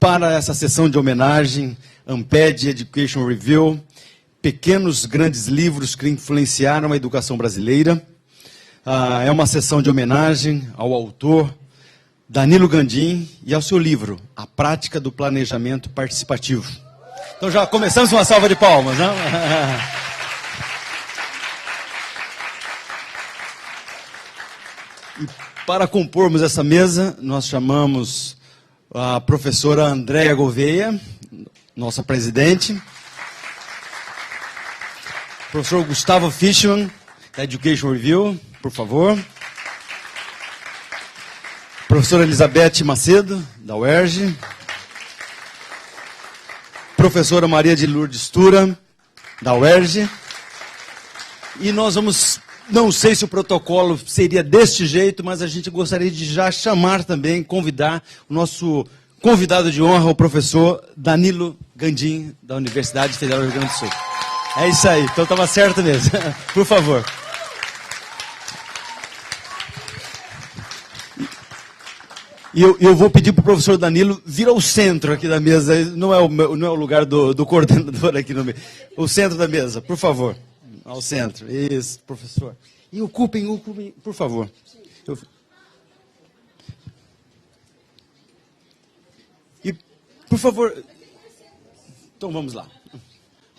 para essa sessão de homenagem, Amped Education Review, pequenos grandes livros que influenciaram a educação brasileira. É uma sessão de homenagem ao autor Danilo Gandin e ao seu livro, A Prática do Planejamento Participativo. Então já começamos uma salva de palmas, não? E para compormos essa mesa, nós chamamos a professora Andréa Gouveia, nossa presidente, professor Gustavo Fishman, da Education Review, por favor, professora Elizabeth Macedo, da UERJ, professora Maria de Lourdes Tura, da UERJ, e nós vamos, não sei se o protocolo seria deste jeito, mas a gente gostaria de já chamar também, convidar o nosso convidado de honra, o professor Danilo Gandin, da Universidade Federal do Rio Grande do Sul. É isso aí, então estava certo mesmo. Por favor. E eu vou pedir para o professor Danilo vir ao centro aqui da mesa, não é o lugar do coordenador aqui no meio. O centro da mesa, por favor. Ao centro, isso, professor. E ocupem, por favor. E, por favor... Então, vamos lá.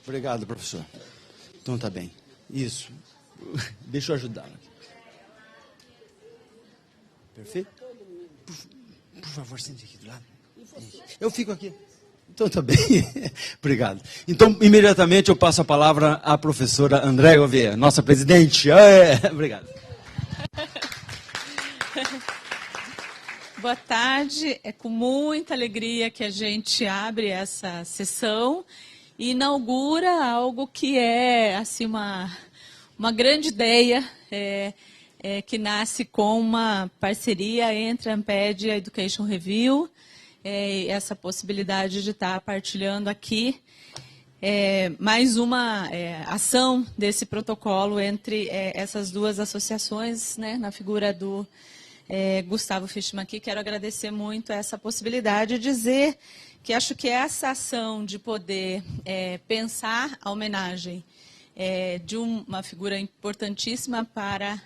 Obrigado, professor. Então, tá bem. Isso. Deixa eu ajudar. Perfeito? Por favor, sente aqui do lado. Eu fico aqui. Então, tá bem. Obrigado. Então, imediatamente eu passo a palavra à professora Andréa Gouveia, nossa presidente. Obrigado. Boa tarde. É com muita alegria que a gente abre essa sessão e inaugura algo que é assim, uma grande ideia, que nasce com uma parceria entre a Amped e a Education Review. Essa possibilidade de estar partilhando aqui mais uma ação desse protocolo entre essas duas associações, né, na figura do Gustavo Fishman aqui. Quero agradecer muito essa possibilidade e dizer que acho que essa ação de poder pensar a homenagem de uma figura importantíssima para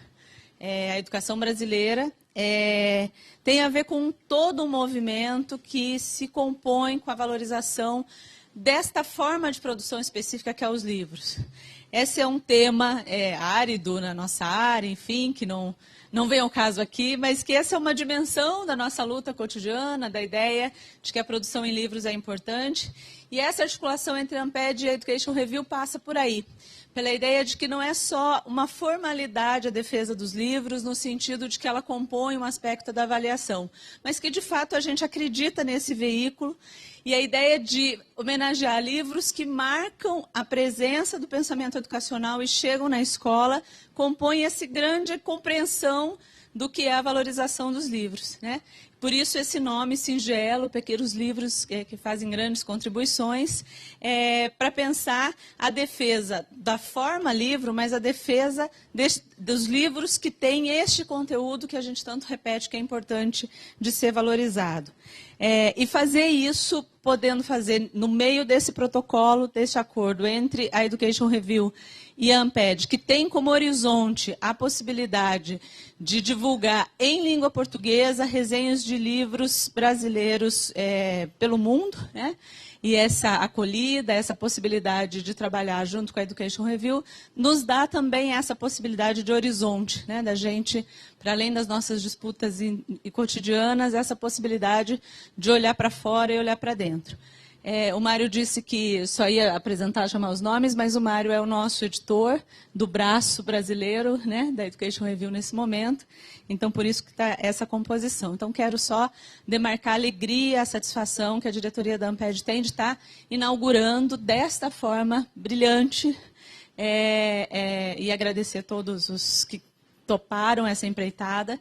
a educação brasileira tem a ver com todo um movimento que se compõe com a valorização desta forma de produção específica que é os livros. Esse é um tema árido na nossa área, enfim, que não vem ao caso aqui, mas que essa é uma dimensão da nossa luta cotidiana, da ideia de que a produção em livros é importante. E essa articulação entre a Amped e a Education Review passa por aí, pela ideia de que não é só uma formalidade a defesa dos livros, no sentido de que ela compõe um aspecto da avaliação, mas que, de fato, a gente acredita nesse veículo e a ideia de homenagear livros que marcam a presença do pensamento educacional e chegam na escola, compõe essa grande compreensão do que é a valorização dos livros, né? Por isso esse nome singelo, Pequenos Livros que fazem grandes contribuições, para pensar a defesa da forma livro, mas a defesa dos livros que têm este conteúdo que a gente tanto repete que é importante de ser valorizado. E fazer isso, podendo fazer no meio desse protocolo, desse acordo entre a Education Review e a Amped, que tem como horizonte a possibilidade de divulgar em língua portuguesa resenhas de livros brasileiros pelo mundo, né? E essa acolhida, essa possibilidade de trabalhar junto com a Education Review, nos dá também essa possibilidade de horizonte, né? Da gente, para além das nossas disputas e cotidianas, essa possibilidade de olhar para fora e olhar para dentro. O Mário disse que só ia apresentar, chamar os nomes, mas o Mário é o nosso editor do braço brasileiro, né, da Education Review nesse momento. Então, por isso que está essa composição. Então, quero só demarcar a alegria, a satisfação que a diretoria da Amped tem de estar inaugurando desta forma brilhante e agradecer a todos os que toparam essa empreitada.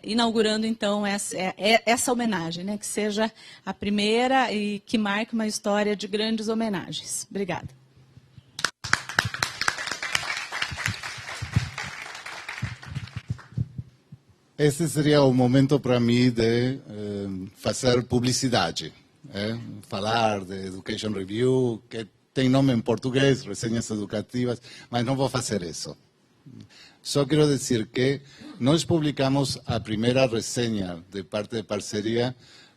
Inaugurando, então, essa homenagem, né, que seja a primeira e que marque uma história de grandes homenagens. Obrigada. esse seria o momento para mim de fazer publicidade, falar de Education Review, que tem nome em português, resenhas educativas, mas não vou fazer isso. Só quero dizer que nós publicamos a primeira resenha de parte de parceria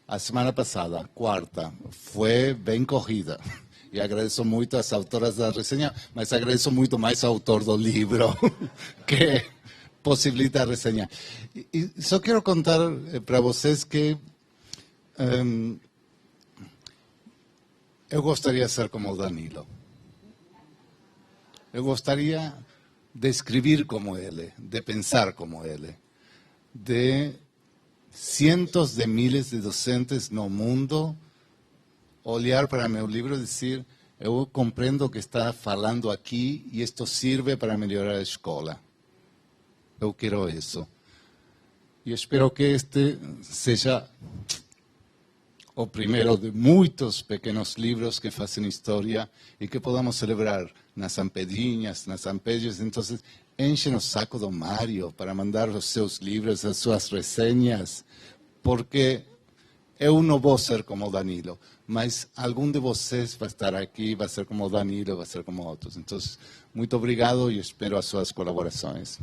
a semana passada, quarta. Foi bem corrida. E agradeço muito às autoras da resenha, mas agradeço muito mais ao autor do livro, que possibilita a resenha. E só quero contar para vocês que eu gostaria de ser como o Danilo. Eu gostaria de escrever como ele, de pensar como ele, de cientos de miles de docentes no mundo olhar para meu livro e dizer: eu compreendo o que está falando aqui e isto serve para melhorar a escola. Eu quero isso. E espero que este seja o primeiro de muitos pequenos livros que fazem história e que podamos celebrar nas Ampedinhas, nas Ampedres. Então, enchem o saco do Mário para mandar os seus livros, as suas resenhas, porque eu não vou ser como o Danilo, mas algum de vocês vai estar aqui, vai ser como o Danilo, vai ser como outros. Então, muito obrigado e espero as suas colaborações.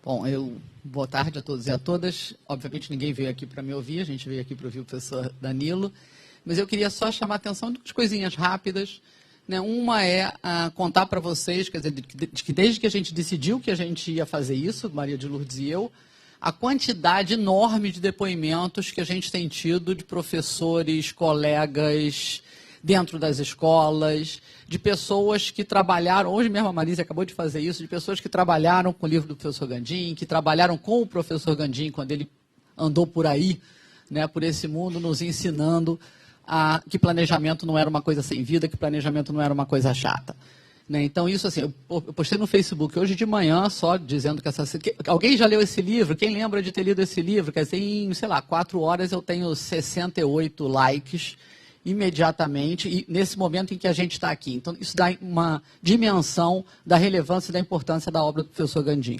Bom, boa tarde a todos e a todas. Obviamente ninguém veio aqui para me ouvir, a gente veio aqui para ouvir o professor Danilo, mas eu queria só chamar a atenção de duas coisinhas rápidas. Né? Uma é contar para vocês, quer dizer, de que desde que a gente decidiu que a gente ia fazer isso, Maria de Lourdes e eu, a quantidade enorme de depoimentos que a gente tem tido de professores, colegas dentro das escolas, de pessoas que trabalharam, hoje mesmo a Marisa acabou de fazer isso, de pessoas que trabalharam com o livro do professor Gandim, que trabalharam com o professor Gandim quando ele andou por aí, né, por esse mundo, nos ensinando que planejamento não era uma coisa sem vida, que planejamento não era uma coisa chata. Né? Então, isso assim, eu postei no Facebook hoje de manhã só dizendo que alguém já leu esse livro? Quem lembra de ter lido esse livro? Quer dizer, em, 4 horas eu tenho 68 likes imediatamente, e nesse momento em que a gente está aqui. Então, isso dá uma dimensão da relevância e da importância da obra do professor Gandim.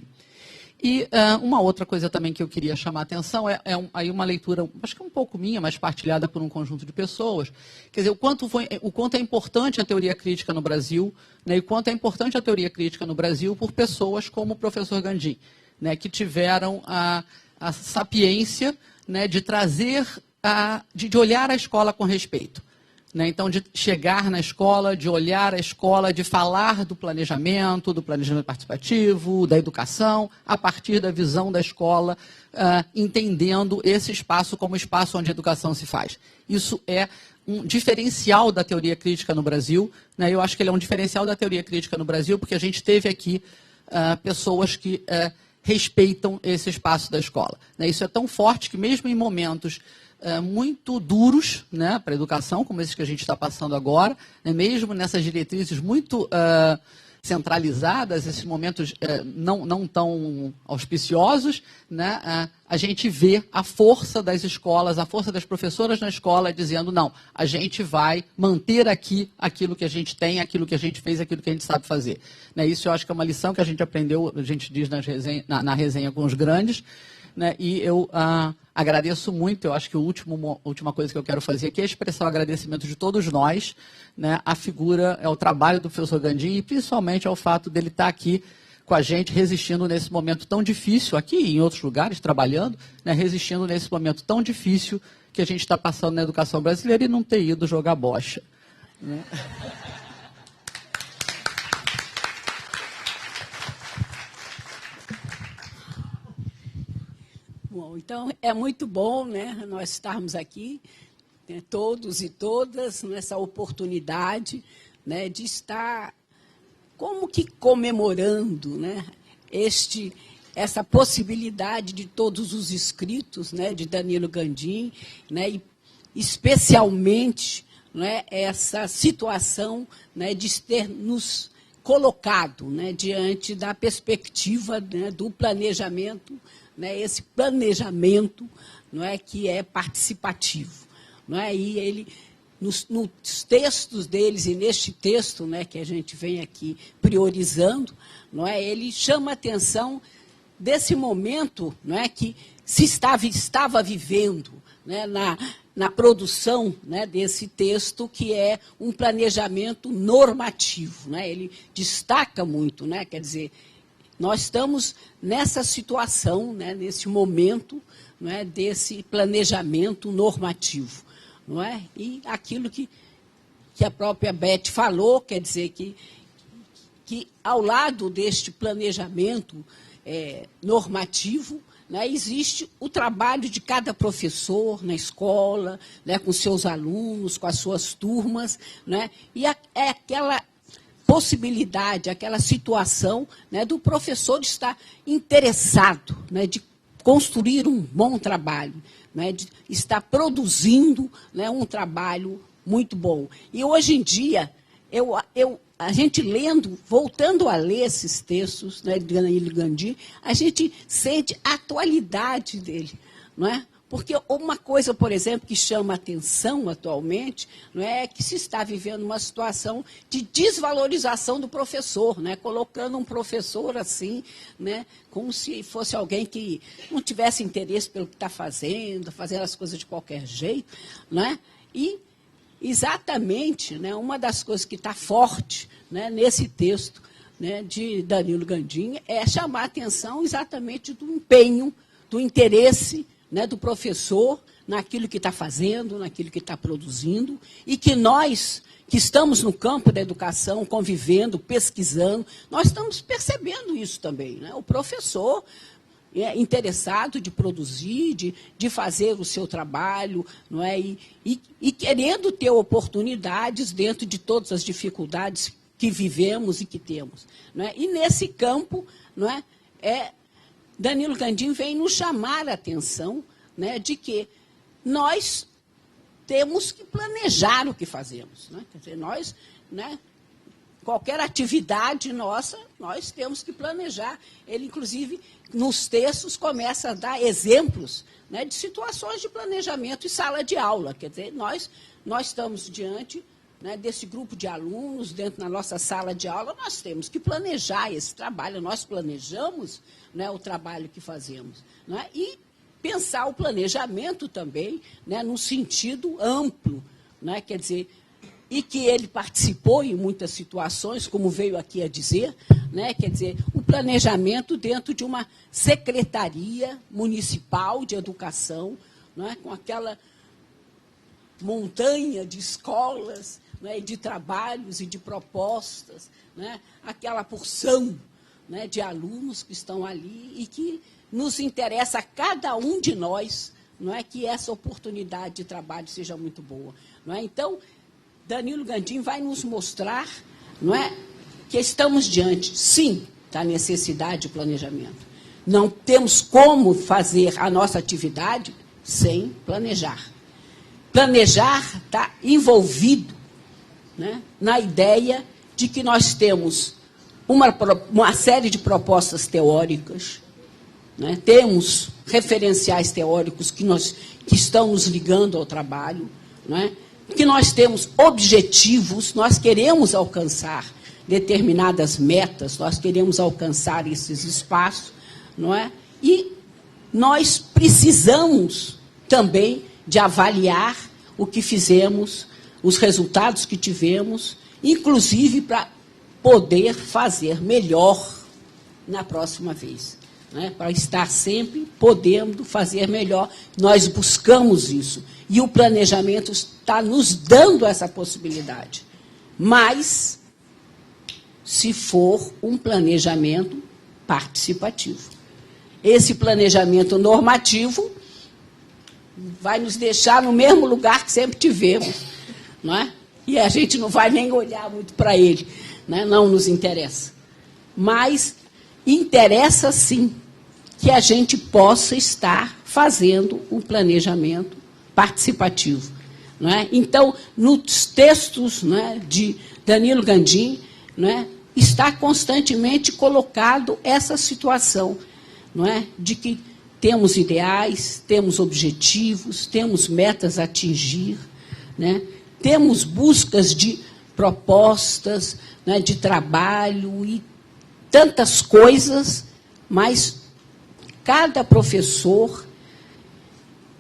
E uma outra coisa também que eu queria chamar a atenção aí uma leitura, acho que um pouco minha, mas partilhada por um conjunto de pessoas. Quer dizer, o quanto é importante a teoria crítica no Brasil, né, e o quanto é importante a teoria crítica no Brasil por pessoas como o professor Gandim, né, que tiveram a sapiência, né, de trazer, de olhar a escola com respeito. Né? Então, de chegar na escola, de olhar a escola, de falar do planejamento participativo, da educação, a partir da visão da escola, entendendo esse espaço como espaço onde a educação se faz. Isso é um diferencial da teoria crítica no Brasil, né? Eu acho que ele é um diferencial da teoria crítica no Brasil, porque a gente teve aqui pessoas que respeitam esse espaço da escola. Né? Isso é tão forte que mesmo em momentos muito duros, né, para a educação, como esses que a gente está passando agora, né, mesmo nessas diretrizes muito centralizadas, esses momentos não tão auspiciosos, né, a gente vê a força das escolas, a força das professoras na escola dizendo: não, a gente vai manter aqui aquilo que a gente tem, aquilo que a gente fez, aquilo que a gente sabe fazer. Né, isso eu acho que é uma lição que a gente aprendeu, a gente diz na resenha com os grandes, né, e eu agradeço muito. Eu acho que a última coisa que eu quero fazer aqui é expressar o agradecimento de todos nós, né, à figura, ao trabalho do professor Gandim e principalmente ao fato dele estar aqui com a gente, resistindo nesse momento tão difícil, aqui e em outros lugares, trabalhando, né, resistindo nesse momento tão difícil que a gente está passando na educação brasileira e não ter ido jogar bocha. Né? Bom, então é muito bom, né, nós estarmos aqui, né, todos e todas, nessa oportunidade, né, de estar como que comemorando, né, essa possibilidade de todos os escritos, né, de Danilo Gandim, né, e especialmente, né, essa situação, né, de ter nos colocado, né, diante da perspectiva, né, do planejamento, né, esse planejamento, não é, que é participativo. Não é? E ele nos textos deles e neste texto, né, que a gente vem aqui priorizando, não é, ele chama a atenção desse momento, não é, que se estava vivendo, né, na produção, né, desse texto, que é um planejamento normativo, né? Ele destaca muito, né? Quer dizer, nós estamos nessa situação, né, nesse momento, não é, desse planejamento normativo. Não é? E aquilo que a própria Beth falou, quer dizer que ao lado deste planejamento normativo, né, existe o trabalho de cada professor na escola, né, com seus alunos, com as suas turmas, né, e é aquela possibilidade, aquela situação, né, do professor estar interessado, né, de construir um bom trabalho, né, de estar produzindo, né, um trabalho muito bom. E hoje em dia, a gente lendo, voltando a ler esses textos, né, de Danilo Gandhi, a gente sente a atualidade dele, não é? Porque uma coisa, por exemplo, que chama atenção atualmente, não é que se está vivendo uma situação de desvalorização do professor, né, colocando um professor assim, né, como se fosse alguém que não tivesse interesse pelo que está fazendo as coisas de qualquer jeito, né? E exatamente, né, uma das coisas que está forte, né, nesse texto, né, de Danilo Gandhi é chamar a atenção exatamente do empenho, do interesse, né, do professor naquilo que está fazendo, naquilo que está produzindo, e que nós, que estamos no campo da educação, convivendo, pesquisando, nós estamos percebendo isso também, né? O professor é interessado de produzir, de fazer o seu trabalho, não é? E querendo ter oportunidades dentro de todas as dificuldades que vivemos e que temos, não é? E nesse campo, não é, Danilo Gandhi vem nos chamar a atenção, né, de que nós temos que planejar o que fazemos, né? Quer dizer, nós, né, qualquer atividade nossa, nós temos que planejar. Ele, inclusive, nos textos, começa a dar exemplos, né, de situações de planejamento em sala de aula. Quer dizer, nós estamos diante, né, desse grupo de alunos, dentro da nossa sala de aula, nós temos que planejar esse trabalho, nós planejamos, né, o trabalho que fazemos, né, e pensar o planejamento também, né, no sentido amplo, né, quer dizer, e que ele participou em muitas situações, como veio aqui a dizer, né, quer dizer, o planejamento dentro de uma secretaria municipal de educação, né, com aquela montanha de escolas, né, de trabalhos e de propostas, né, aquela porção, né, de alunos que estão ali e que nos interessa a cada um de nós, não é, que essa oportunidade de trabalho seja muito boa. Não é? Então, Danilo Gandhi vai nos mostrar, não é, que estamos diante, sim, da necessidade de planejamento. Não temos como fazer a nossa atividade sem planejar. Planejar está envolvido, né, na ideia de que nós temos uma série de propostas teóricas, né, temos referenciais teóricos que estão nos ligando ao trabalho, né, que nós temos objetivos, nós queremos alcançar determinadas metas, nós queremos alcançar esses espaços, não é? E nós precisamos também de avaliar o que fizemos, os resultados que tivemos, inclusive para poder fazer melhor na próxima vez, né? Para estar sempre podendo fazer melhor. Nós buscamos isso. E o planejamento está nos dando essa possibilidade. Mas, se for um planejamento participativo. Esse planejamento normativo vai nos deixar no mesmo lugar que sempre tivemos, não é? E a gente não vai nem olhar muito para ele, né? Não nos interessa. Mas interessa, sim, que a gente possa estar fazendo um planejamento participativo, não é? Então, nos textos, não é, de Danilo Gandhi, não é, está constantemente colocado essa situação, não é, de que temos ideais, temos objetivos, temos metas a atingir, né, temos buscas de propostas, né, de trabalho e tantas coisas, mas cada professor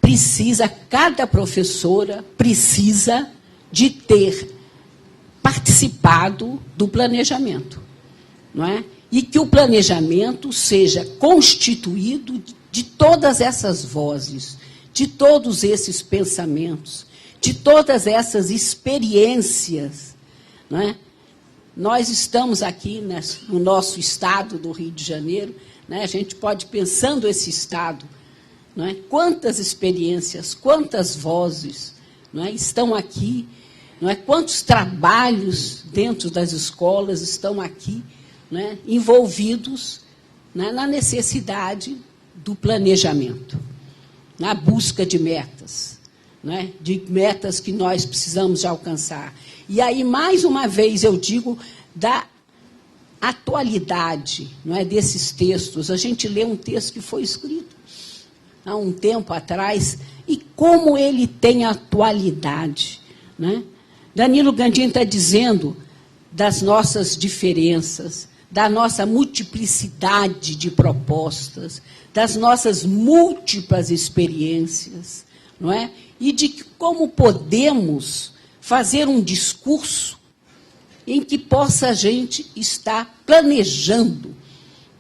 precisa, cada professora precisa de ter participado do planejamento, não é? E que o planejamento seja constituído de todas essas vozes, de todos esses pensamentos, de todas essas experiências, não é? Nós estamos aqui, né, no nosso estado do Rio de Janeiro, né, a gente pode, pensando esse estado, não é? Quantas experiências, quantas vozes, não é, estão aqui, não é? Quantos trabalhos dentro das escolas estão aqui, não é, envolvidos, né, na necessidade do planejamento, na busca de metas, né, de metas que nós precisamos de alcançar. E aí, mais uma vez, eu digo da atualidade, não é, desses textos. A gente lê um texto que foi escrito há um tempo atrás, e como ele tem atualidade, né? Danilo Gandin está dizendo das nossas diferenças, da nossa multiplicidade de propostas, das nossas múltiplas experiências, não é? E de como podemos fazer um discurso em que possa a gente estar planejando,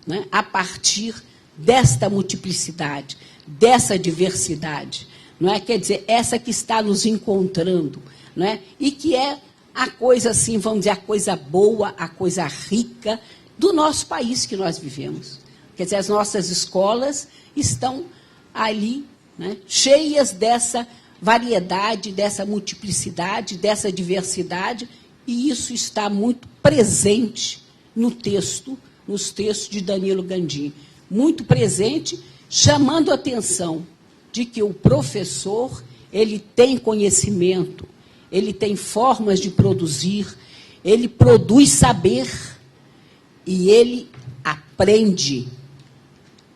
né, a partir desta multiplicidade, dessa diversidade, não é? Quer dizer, essa que está nos encontrando, não é? E que é a coisa, assim, vamos dizer, a coisa boa, a coisa rica do nosso país que nós vivemos. Quer dizer, as nossas escolas estão ali, né, cheias dessa variedade, dessa multiplicidade, dessa diversidade, e isso está muito presente no texto, nos textos de Danilo Gandin. Muito presente, chamando a atenção de que o professor, ele tem conhecimento, ele tem formas de produzir, ele produz saber e ele aprende.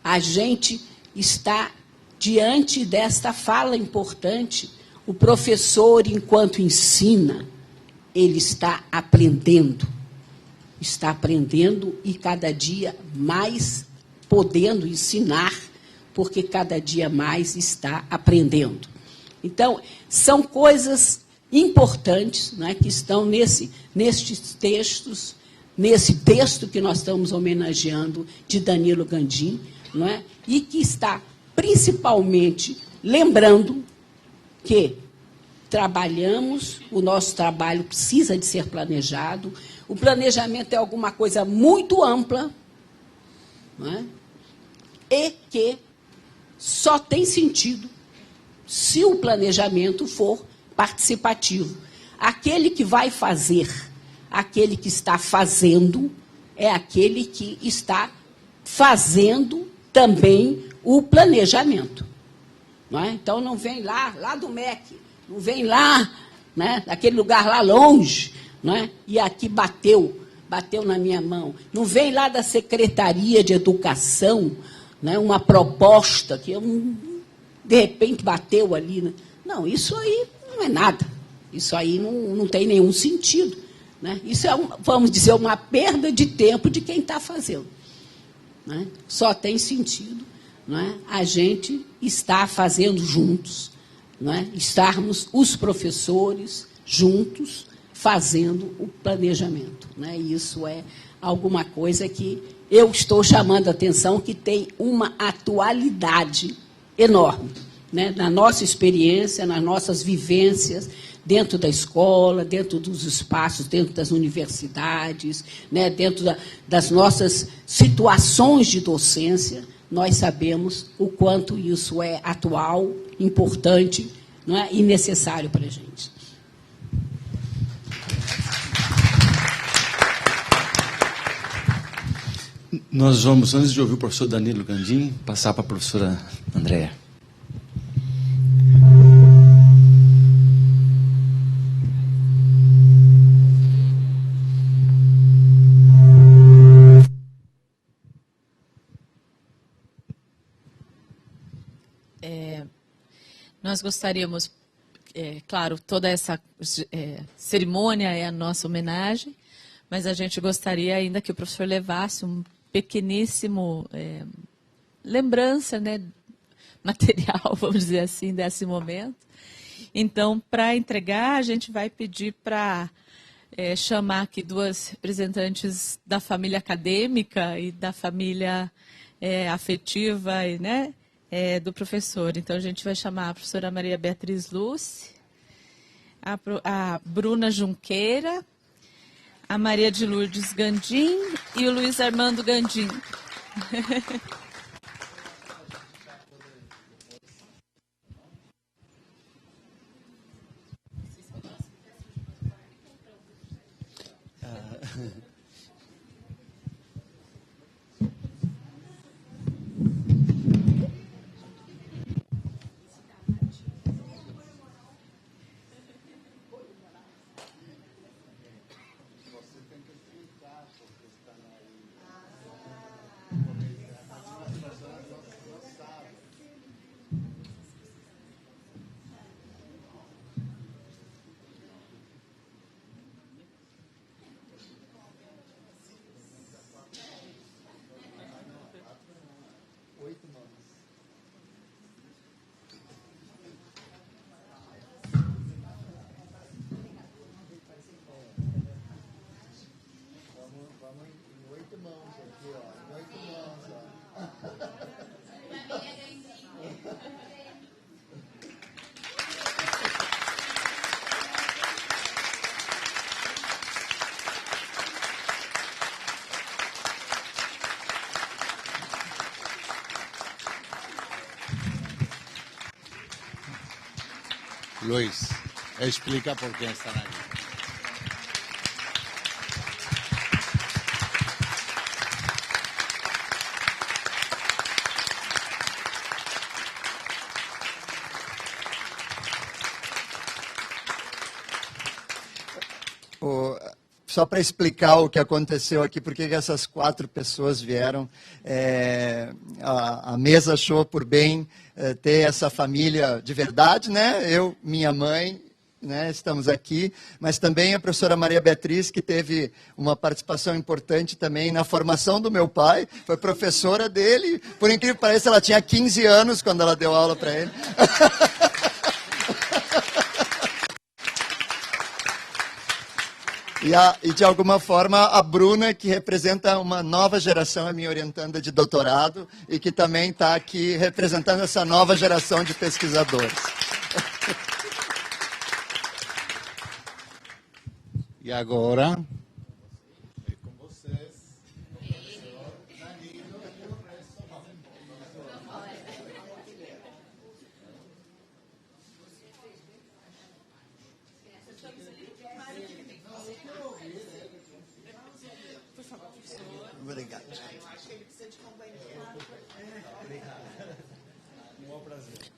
A gente está diante desta fala importante. O professor, enquanto ensina, ele está aprendendo e cada dia mais podendo ensinar, porque cada dia mais está aprendendo. Então, são coisas importantes, né, que estão nestes textos, nesse texto que nós estamos homenageando de Danilo Gandin, não é? E que está principalmente lembrando que trabalhamos, o nosso trabalho precisa de ser planejado, o planejamento é alguma coisa muito ampla, não é? E que só tem sentido se o planejamento for participativo. Aquele que vai fazer, aquele que está fazendo, é aquele que está fazendo também o planejamento. Não é? Então, não vem lá do MEC, não vem lá, né, daquele lugar lá longe, não é? E aqui bateu na minha mão. Não vem lá da Secretaria de Educação, né, uma proposta que de repente bateu ali. Né? Não, isso aí não é nada. Isso aí não tem nenhum sentido. Né? Isso é, vamos dizer, uma perda de tempo de quem está fazendo. Né? Só tem sentido, não é, a gente estar fazendo juntos, não é, estarmos os professores juntos fazendo o planejamento. Né? Isso é alguma coisa que eu estou chamando a atenção, que tem uma atualidade enorme, né? Na nossa experiência, nas nossas vivências, dentro da escola, dentro dos espaços, dentro das universidades, né? Dentro das nossas situações de docência, nós sabemos o quanto isso é atual, importante, não é? E necessário para a gente. Nós vamos, antes de ouvir o professor Danilo Gandin, passar para a professora Andréa. Nós gostaríamos claro, toda essa cerimônia é a nossa homenagem, mas a gente gostaria ainda que o professor levasse um pequeníssimo lembrança, né, material, vamos dizer assim, desse momento. Então, para entregar, a gente vai pedir para chamar aqui duas representantes da família acadêmica e da família afetiva, né, do professor. Então, a gente vai chamar a professora Maria Beatriz Lúcia, a Bruna Junqueira, a Maria de Lourdes Gandim e o Luiz Armando Gandim. Luis, explica por qué están aquí. Só para explicar o que aconteceu aqui, porque essas 4 pessoas vieram, a mesa achou por bem ter essa família de verdade, né? Eu, minha mãe, né, estamos aqui, mas também a professora Maria Beatriz, que teve uma participação importante também na formação do meu pai, foi professora dele, por incrível que pareça, ela tinha 15 anos quando ela deu aula para ele. E, de alguma forma, a Bruna, que representa uma nova geração, é minha orientanda de doutorado, e que também está aqui representando essa nova geração de pesquisadores. E agora, é com vocês. Obrigado.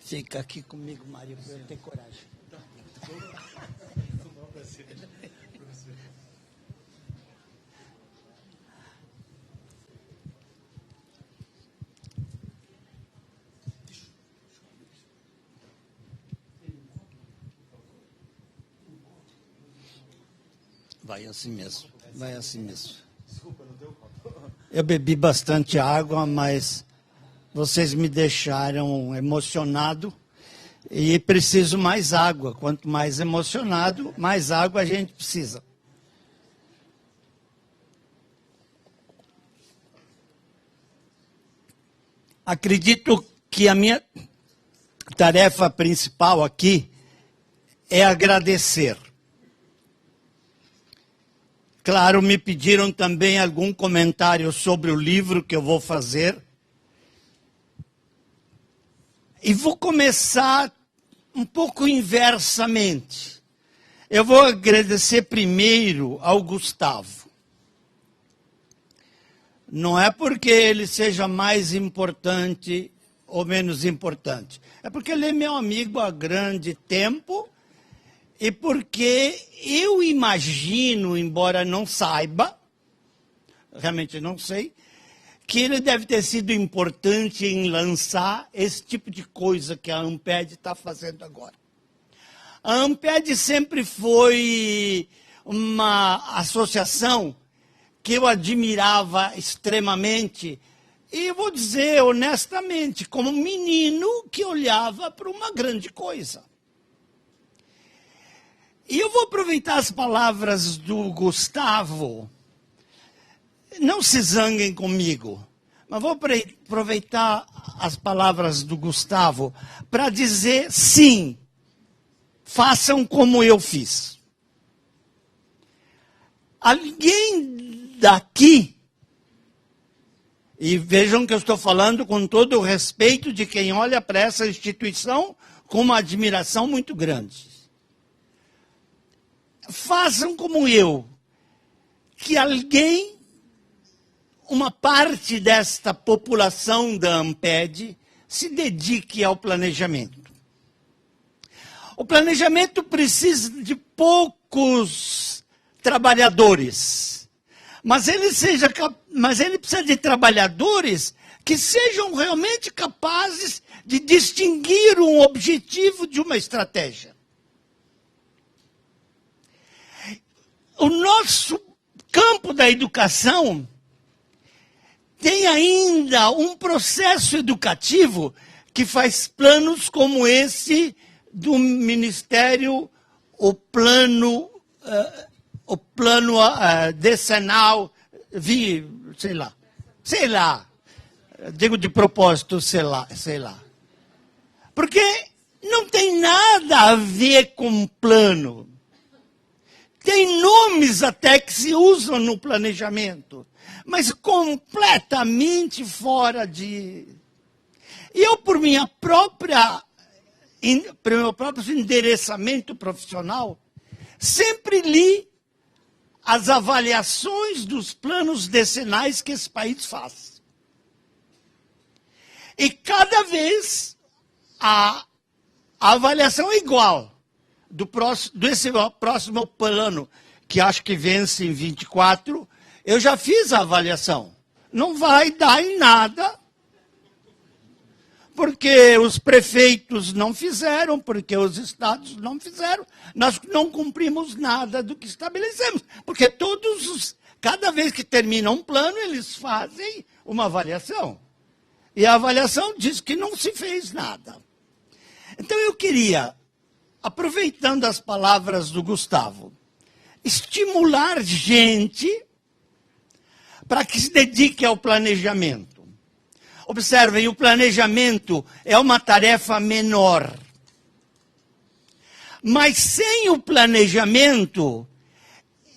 Fica aqui comigo, Mário, para eu ter coragem. Vai assim mesmo, vai assim mesmo. Eu bebi bastante água, mas vocês me deixaram emocionado e preciso mais água. Quanto mais emocionado, mais água a gente precisa. Acredito que a minha tarefa principal aqui é agradecer. Claro, me pediram também algum comentário sobre o livro que eu vou fazer. E vou começar um pouco inversamente. Eu vou agradecer primeiro ao Gustavo. Não é porque ele seja mais importante ou menos importante. É porque ele é meu amigo há grande tempo e porque eu imagino, embora não saiba, realmente não sei, que ele deve ter sido importante em lançar esse tipo de coisa que a Amped está fazendo agora. A Amped sempre foi uma associação que eu admirava extremamente, e eu vou dizer honestamente, como um menino que olhava para uma grande coisa. E eu vou aproveitar as palavras do Gustavo, não se zanguem comigo, mas vou aproveitar as palavras do Gustavo para dizer sim, façam como eu fiz. Alguém daqui, e vejam que eu estou falando com todo o respeito de quem olha para essa instituição com uma admiração muito grande. Façam como eu, que alguém, uma parte desta população da Amped, se dedique ao planejamento. O planejamento precisa de poucos trabalhadores. Mas ele precisa de trabalhadores que sejam realmente capazes de distinguir um objetivo de uma estratégia. O nosso campo da educação tem ainda um processo educativo que faz planos como esse do Ministério, o plano decenal, sei lá, digo de propósito, sei lá. Porque não tem nada a ver com plano. Tem nomes até que se usam no planejamento, mas completamente fora de... E eu, por meu próprio endereçamento profissional, sempre li as avaliações dos planos decenais que esse país faz. E cada vez a avaliação é igual desse próximo plano, que acho que vence em 24, eu já fiz a avaliação. Não vai dar em nada, porque os prefeitos não fizeram, porque os estados não fizeram, nós não cumprimos nada do que estabelecemos, porque cada vez que termina um plano, eles fazem uma avaliação. E a avaliação diz que não se fez nada. Então eu queria, aproveitando as palavras do Gustavo, estimular gente para que se dedique ao planejamento. Observem, o planejamento é uma tarefa menor. Mas sem o planejamento,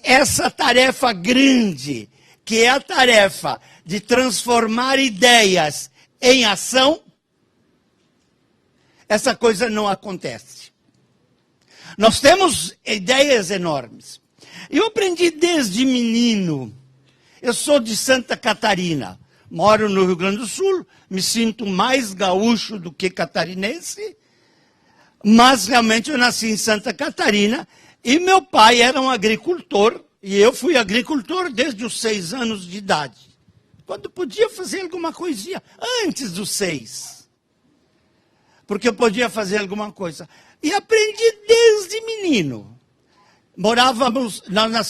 essa tarefa grande, que é a tarefa de transformar ideias em ação, essa coisa não acontece. Nós temos ideias enormes. Eu aprendi desde menino. Eu sou de Santa Catarina. Moro no Rio Grande do Sul, me sinto mais gaúcho do que catarinense, mas realmente eu nasci em Santa Catarina e meu pai era um agricultor e eu fui agricultor desde os 6 anos de idade, quando podia fazer alguma coisinha antes dos 6, porque eu podia fazer alguma coisa. E aprendi desde menino.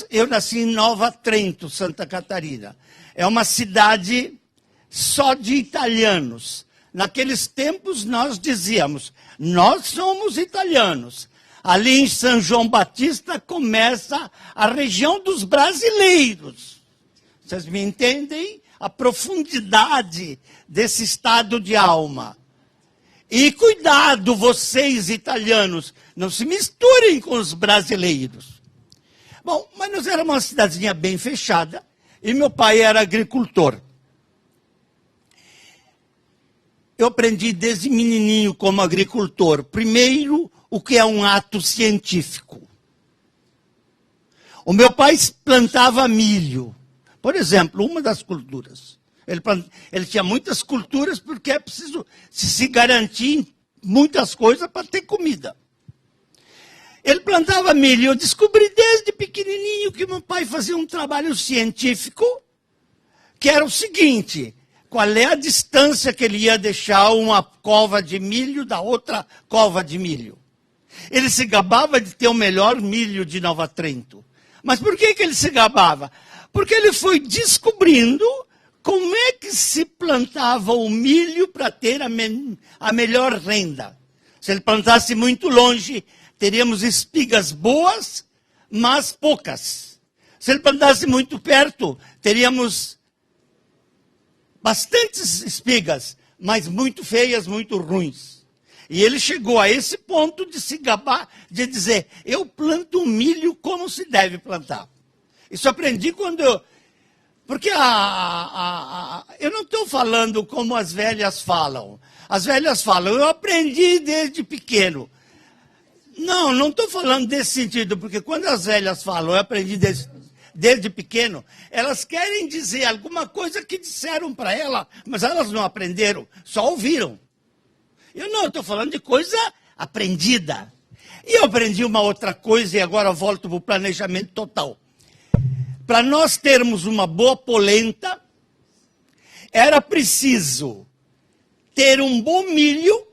Eu nasci em Nova Trento, Santa Catarina. É uma cidade só de italianos. Naqueles tempos nós dizíamos, nós somos italianos. Ali em São João Batista começa a região dos brasileiros. Vocês me entendem? A profundidade desse estado de alma. E cuidado, vocês italianos, não se misturem com os brasileiros. Bom, mas nós éramos uma cidadezinha bem fechada e meu pai era agricultor. Eu aprendi desde menininho como agricultor. Primeiro, o que é um ato científico. O meu pai plantava milho. Por exemplo, uma das culturas. Ele tinha muitas culturas porque é preciso se garantir muitas coisas para ter comida. Ele plantava milho. Eu descobri desde pequenininho que meu pai fazia um trabalho científico, que era o seguinte: qual é a distância que ele ia deixar uma cova de milho da outra cova de milho? Ele se gabava de ter o melhor milho de Nova Trento. Mas por que ele se gabava? Porque ele foi descobrindo como é que se plantava o milho para ter a melhor renda. Se ele plantasse muito longe, teríamos espigas boas, mas poucas. Se ele plantasse muito perto, teríamos bastantes espigas, mas muito feias, muito ruins. E ele chegou a esse ponto de se gabar, de dizer, eu planto milho como se deve plantar. Isso aprendi quando eu... Porque eu não estou falando como as velhas falam. As velhas falam, eu aprendi desde pequeno. Não estou falando desse sentido, porque quando as velhas falam, eu aprendi desde pequeno, elas querem dizer alguma coisa que disseram para ela, mas elas não aprenderam, só ouviram. Eu não, estou falando de coisa aprendida. E eu aprendi uma outra coisa e agora volto para o planejamento total. Para nós termos uma boa polenta, era preciso ter um bom milho.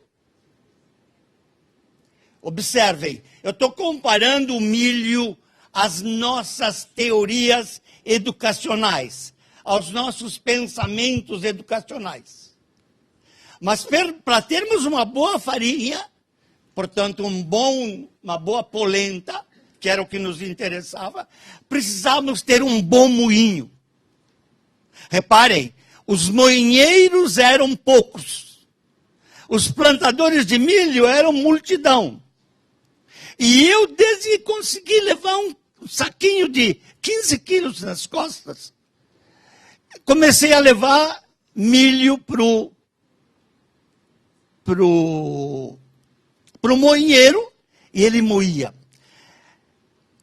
Observem, eu estou comparando o milho às nossas teorias educacionais, aos nossos pensamentos educacionais. Mas para termos uma boa farinha, portanto, uma boa polenta, que era o que nos interessava, precisávamos ter um bom moinho. Reparem, os moinheiros eram poucos. Os plantadores de milho eram multidão. E eu, desde que consegui levar um saquinho de 15 quilos nas costas, comecei a levar milho pro moinheiro e ele moía.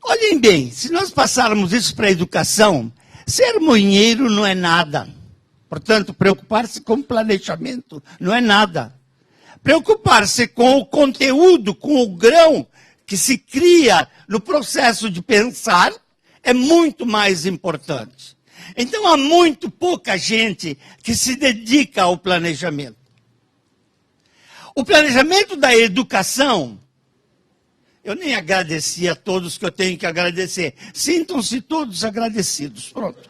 Olhem bem, se nós passarmos isso para a educação, ser moinheiro não é nada. Portanto, preocupar-se com planejamento não é nada. Preocupar-se com o conteúdo, com o grão que se cria no processo de pensar é muito mais importante. Então, há muito pouca gente que se dedica ao planejamento. O planejamento da educação, eu nem agradeci a todos que eu tenho que agradecer. Sintam-se todos agradecidos. Pronto.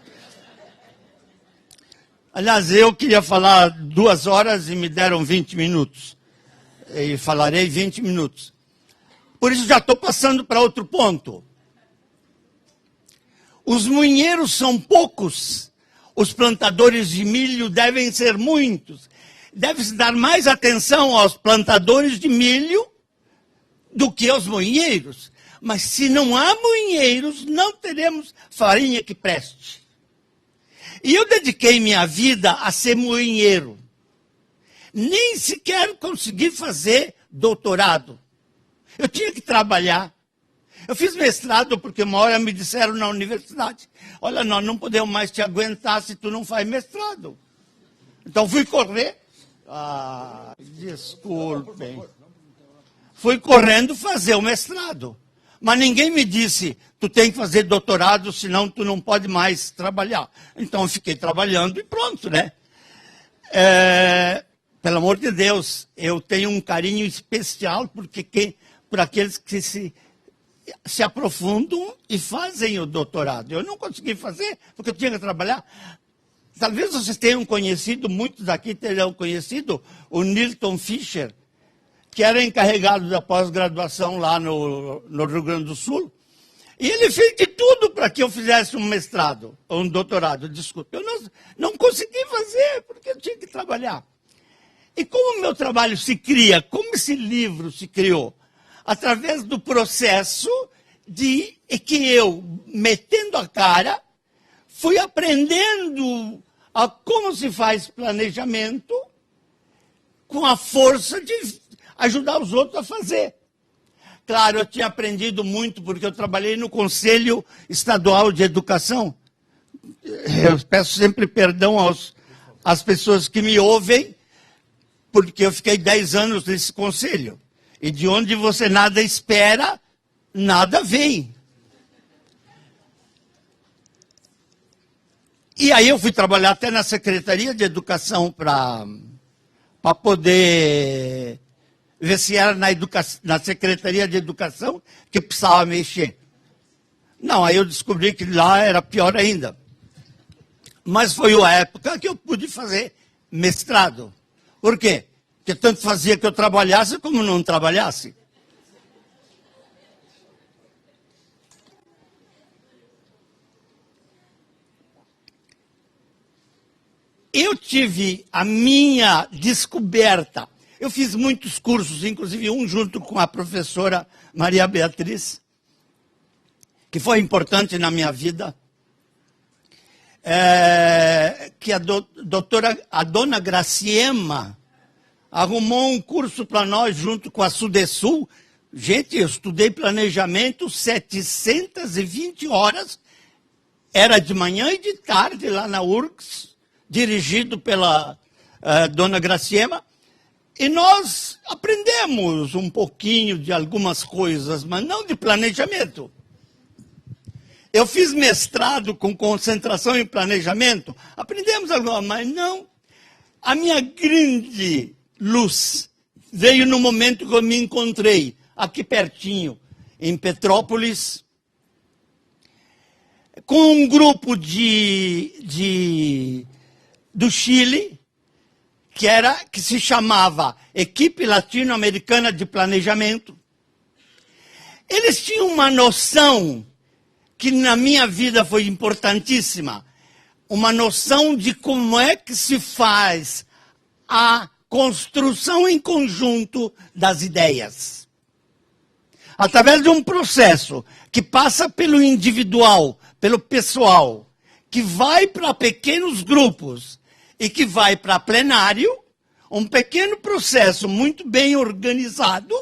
Aliás, eu queria falar 2 horas e me deram 20 minutos. E falarei 20 minutos. Por isso já estou passando para outro ponto. Os moinheiros são poucos. Os plantadores de milho devem ser muitos. Deve-se dar mais atenção aos plantadores de milho do que aos moinheiros. Mas se não há moinheiros, não teremos farinha que preste. E eu dediquei minha vida a ser moinheiro. Nem sequer consegui fazer doutorado. Eu tinha que trabalhar. Eu fiz mestrado porque uma hora me disseram na universidade, olha, nós não podemos mais te aguentar se tu não faz mestrado. Então fui correr. Desculpem. Fui correndo fazer o mestrado. Mas ninguém me disse, tu tem que fazer doutorado, senão tu não pode mais trabalhar. Então eu fiquei trabalhando e pronto, né? Pelo amor de Deus, eu tenho um carinho especial por aqueles que se aprofundam e fazem o doutorado. Eu não consegui fazer, porque eu tinha que trabalhar. Talvez vocês tenham conhecido, muitos daqui terão conhecido, o Nilton Fischer, que era encarregado da pós-graduação lá no Rio Grande do Sul. E ele fez de tudo para que eu fizesse um mestrado, ou um doutorado, desculpe. Eu não consegui fazer, porque eu tinha que trabalhar. E como o meu trabalho se cria, como esse livro se criou? Através do processo que eu, metendo a cara, fui aprendendo a como se faz planejamento com a força de ajudar os outros a fazer. Claro, eu tinha aprendido muito porque eu trabalhei no Conselho Estadual de Educação. Eu peço sempre perdão às pessoas que me ouvem, porque eu fiquei 10 anos nesse conselho. E de onde você nada espera, nada vem. E aí eu fui trabalhar até na Secretaria de Educação para poder ver se era na Secretaria de Educação que precisava mexer. Não, aí eu descobri que lá era pior ainda. Mas foi a época que eu pude fazer mestrado. Por quê? Porque tanto fazia que eu trabalhasse como não trabalhasse. Eu tive a minha descoberta. Eu fiz muitos cursos, inclusive um junto com a professora Maria Beatriz, que foi importante na minha vida. Que a dona Graciema arrumou um curso para nós junto com a Sudesul. Gente, eu estudei planejamento 720 horas. Era de manhã e de tarde lá na URGS, dirigido pela dona Graciema. E nós aprendemos um pouquinho de algumas coisas, mas não de planejamento. Eu fiz mestrado com concentração em planejamento, aprendemos alguma, mas não. A minha grande luz veio no momento que eu me encontrei, aqui pertinho, em Petrópolis, com um grupo do Chile, que se chamava Equipe Latino-Americana de Planejamento. Eles tinham uma noção que na minha vida foi importantíssima, uma noção de como é que se faz a construção em conjunto das ideias. Através de um processo que passa pelo individual, pelo pessoal, que vai para pequenos grupos e que vai para plenário, um pequeno processo muito bem organizado,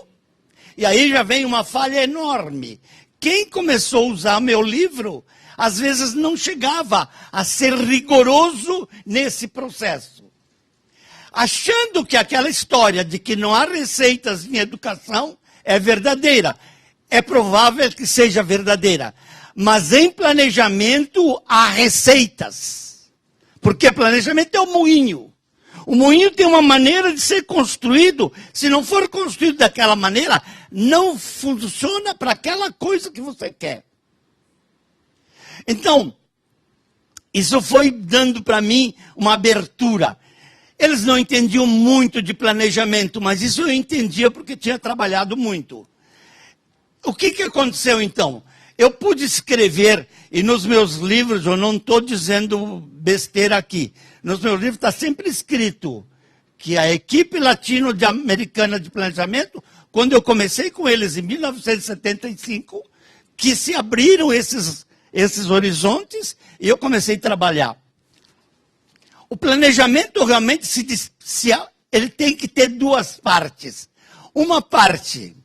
e aí já vem uma falha enorme. Quem começou a usar meu livro, às vezes não chegava a ser rigoroso nesse processo. Achando que aquela história de que não há receitas em educação é verdadeira. É provável que seja verdadeira. Mas em planejamento há receitas. Porque planejamento é o moinho. O moinho tem uma maneira de ser construído. Se não for construído daquela maneira, não funciona para aquela coisa que você quer. Então, isso foi dando para mim uma abertura. Eles não entendiam muito de planejamento, mas isso eu entendia porque tinha trabalhado muito. O que aconteceu então? Eu pude escrever, e nos meus livros, eu não estou dizendo besteira aqui, nos meus livros está sempre escrito que a equipe latino-americana de planejamento, quando eu comecei com eles em 1975, que se abriram esses horizontes e eu comecei a trabalhar. O planejamento realmente ele tem que ter duas partes. Uma parte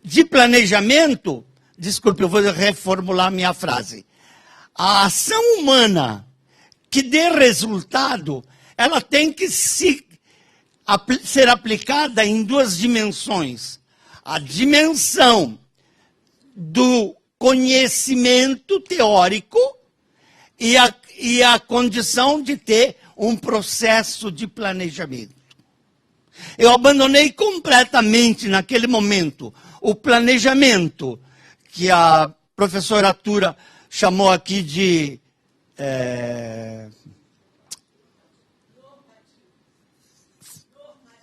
de planejamento, desculpe, eu vou reformular minha frase. A ação humana que dê resultado, ela tem que ser aplicada em duas dimensões. A dimensão do conhecimento teórico e a condição de ter um processo de planejamento. Eu abandonei completamente naquele momento o planejamento, que a professora Tura chamou aqui de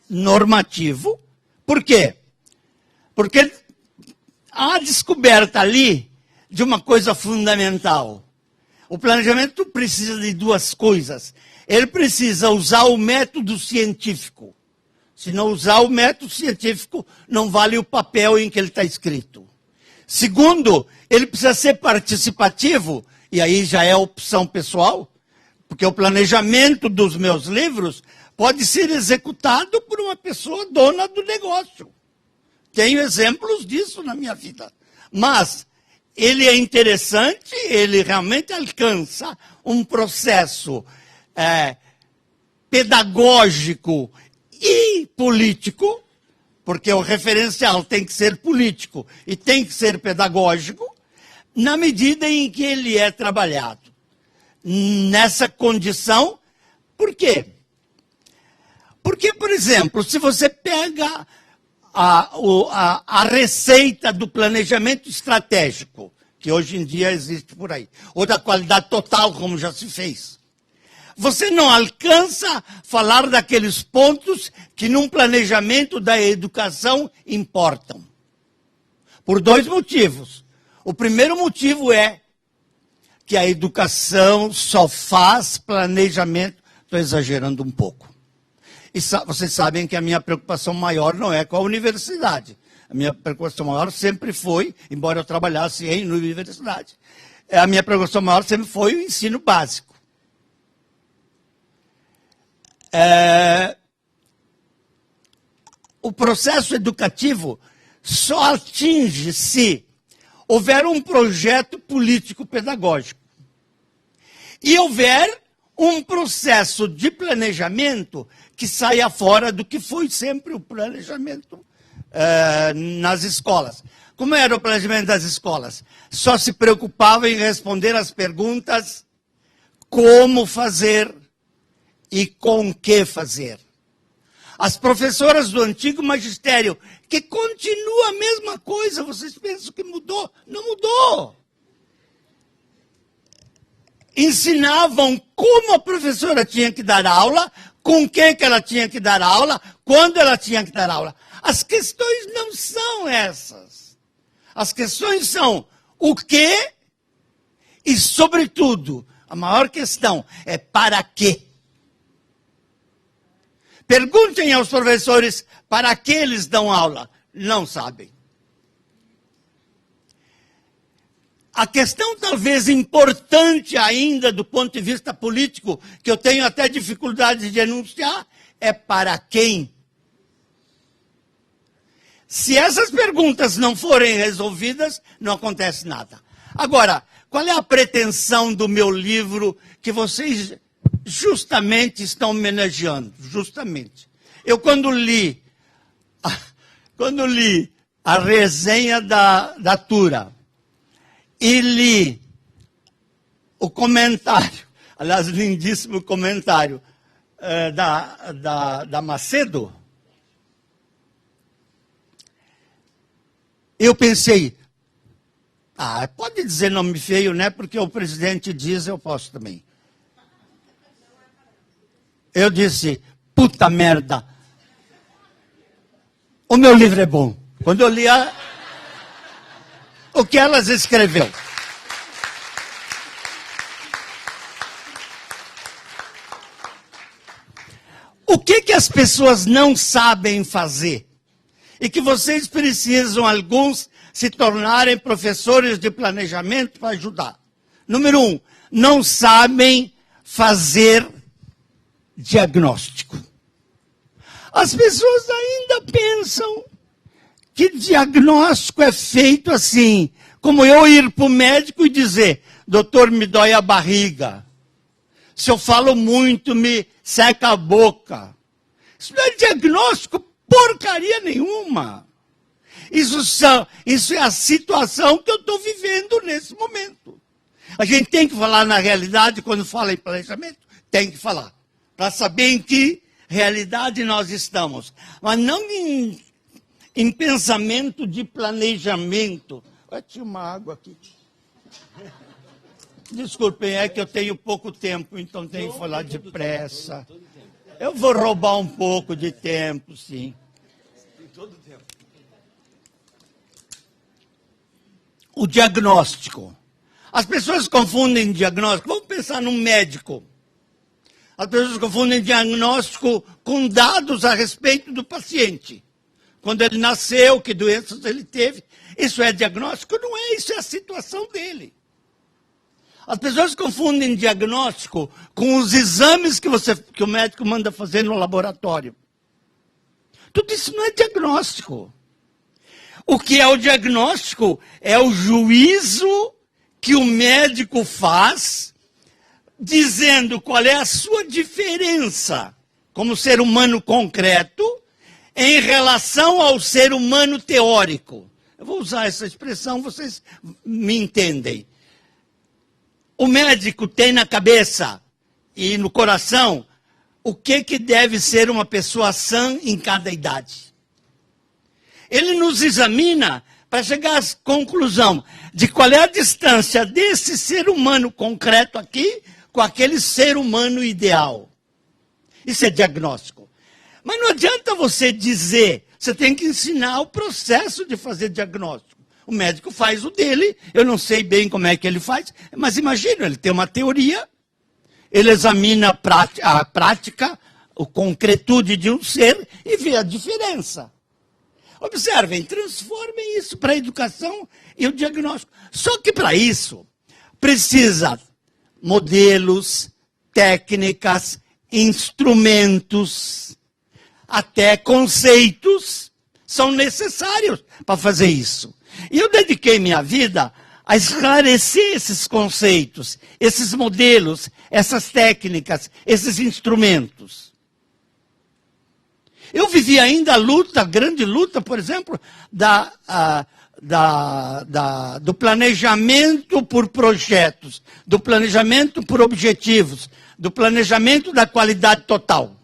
normativo. Por quê? Porque há descoberta ali de uma coisa fundamental. O planejamento precisa de duas coisas. Ele precisa usar o método científico. Se não usar o método científico, não vale o papel em que ele está escrito. Segundo, ele precisa ser participativo, e aí já é opção pessoal, porque o planejamento dos meus livros pode ser executado por uma pessoa dona do negócio. Tenho exemplos disso na minha vida. Mas ele é interessante, ele realmente alcança um processo pedagógico e político, porque o referencial tem que ser político e tem que ser pedagógico, na medida em que ele é trabalhado. Nessa condição, por quê? Porque, por exemplo, se você pega a receita do planejamento estratégico, que hoje em dia existe por aí, ou da qualidade total, como já se fez. Você não alcança a falar daqueles pontos que num planejamento da educação importam. Por 2 motivos. O primeiro motivo é que a educação só faz planejamento. Estou exagerando um pouco. E vocês sabem que a minha preocupação maior não é com a universidade. A minha preocupação maior sempre foi, embora eu trabalhasse em universidade, a minha preocupação maior sempre foi o ensino básico. O processo educativo só atinge se houver um projeto político-pedagógico e houver um processo de planejamento que saia fora do que foi sempre o planejamento nas escolas. Como era o planejamento das escolas? Só se preocupava em responder às perguntas como fazer e com que fazer. As professoras do antigo magistério, que continua a mesma coisa, vocês pensam que mudou? Não mudou. Ensinavam como a professora tinha que dar aula, com quem que ela tinha que dar aula, quando ela tinha que dar aula. As questões não são essas. As questões são o que e, sobretudo, a maior questão é para quê. Perguntem aos professores para que eles dão aula. Não sabem. A questão talvez importante ainda do ponto de vista político, que eu tenho até dificuldade de enunciar, é para quem. Se essas perguntas não forem resolvidas, não acontece nada. Agora, qual é a pretensão do meu livro que vocês justamente estão homenageando? Justamente. Eu quando li a resenha da Tura e li o comentário, aliás, lindíssimo comentário da Macedo, eu pensei, pode dizer nome feio, né? Porque o presidente diz, eu posso também. Eu disse, puta merda, o meu livro é bom. Quando eu li o que elas escreveu. O que as pessoas não sabem fazer? E que vocês precisam, alguns, se tornarem professores de planejamento para ajudar. Número 1, não sabem fazer diagnóstico. As pessoas ainda pensam que diagnóstico é feito assim, como eu ir para o médico e dizer, doutor, me dói a barriga. Se eu falo muito, me seca a boca. Isso não é diagnóstico porcaria nenhuma. Isso é a situação que eu estou vivendo nesse momento. A gente tem que falar na realidade, quando fala em planejamento, tem que falar. Para saber em que realidade nós estamos. Mas não em pensamento de planejamento. Tinha uma água aqui. Desculpem, é que eu tenho pouco tempo, então tenho que falar depressa. Eu vou roubar um pouco de tempo, sim. O diagnóstico. As pessoas confundem diagnóstico. Vamos pensar num médico. As pessoas confundem diagnóstico com dados a respeito do paciente. Quando ele nasceu, que doenças ele teve. Isso é diagnóstico? Não é, isso é a situação dele. As pessoas confundem diagnóstico com os exames que o médico manda fazer no laboratório. Tudo isso não é diagnóstico. O que é o diagnóstico é o juízo que o médico faz, dizendo qual é a sua diferença como ser humano concreto em relação ao ser humano teórico. Eu vou usar essa expressão, vocês me entendem. O médico tem na cabeça e no coração o que deve ser uma pessoa sã em cada idade. Ele nos examina para chegar à conclusão de qual é a distância desse ser humano concreto aqui com aquele ser humano ideal. Isso é diagnóstico. Mas não adianta você dizer, você tem que ensinar o processo de fazer diagnóstico. O médico faz o dele, eu não sei bem como é que ele faz, mas imagina, ele tem uma teoria, ele examina a prática, a concretude de um ser e vê a diferença. Observem, transformem isso para a educação e o diagnóstico. Só que para isso, precisa modelos, técnicas, instrumentos, até conceitos são necessários para fazer isso. E eu dediquei minha vida a esclarecer esses conceitos, esses modelos, essas técnicas, esses instrumentos. Eu vivi ainda a grande luta, por exemplo, do planejamento por projetos, do planejamento por objetivos, do planejamento da qualidade total.